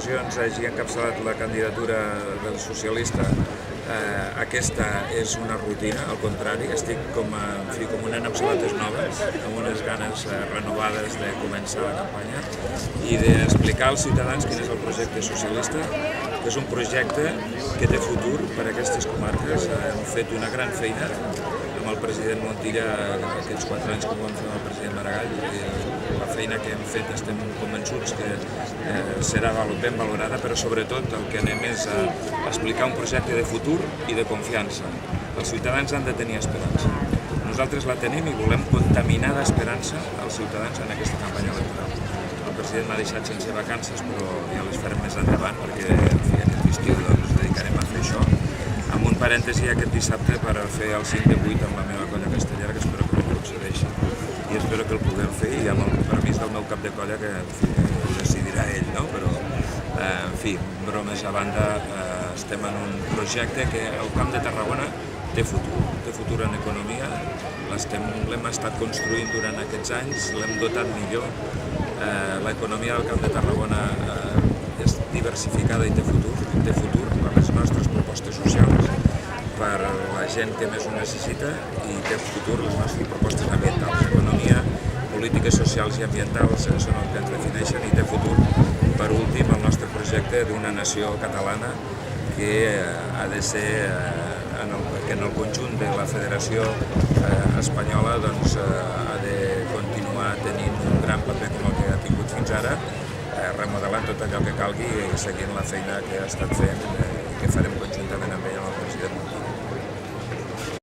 ocasions hagi encapçalat la candidatura del socialista, aquesta és una rutina, al contrari, estic com un nen amb sabates noves, amb unes ganes renovades de començar la campanya i d'explicar als ciutadans quin és el projecte socialista, que és un projecte que té futur per a aquestes comarques. Hem fet una gran feina amb el president Montilla aquests 4 anys que ho vam fer amb el president Maragall, i la feina que hem fet estem convençuts que serà ben valorada, però sobretot el que anem és a explicar un projecte de futur i de confiança. Els ciutadans han de tenir esperança. Nosaltres la tenim i volem contaminar d'esperança als ciutadans en aquesta campanya electoral. El president m'ha deixat sense vacances, però ja les farem més endavant, perquè aquest estiu ens dedicarem a fer això. Amb un parèntesi aquest dissabte per fer el 5 de 8 amb la meva colla castellera, que espero que no procedeixi. I espero que el puguem fer, i amb el compromís del meu cap de colla, que ho decidirà ell, no? Però, en fi, bromes a banda, estem en un projecte que el Camp de Tarragona té futur en economia, l'hem estat construint durant aquests anys, l'hem dotat millor. L'economia del Camp de Tarragona és diversificada i té futur per les nostres propostes socials, per la gent que més ho necessita, i té futur les nostres propostes ambientals. Economia, polítiques socials i ambientals són el que ens defineixen, i té futur, per últim, el nostre projecte d'una nació catalana que ha de ser, que en el conjunt de la Federació Espanyola ha de continuar tenint un gran paper com el que ha tingut fins ara, remodelant tot allò que calgui i seguint la feina que ha estat fent i que farem conjuntament amb ell en el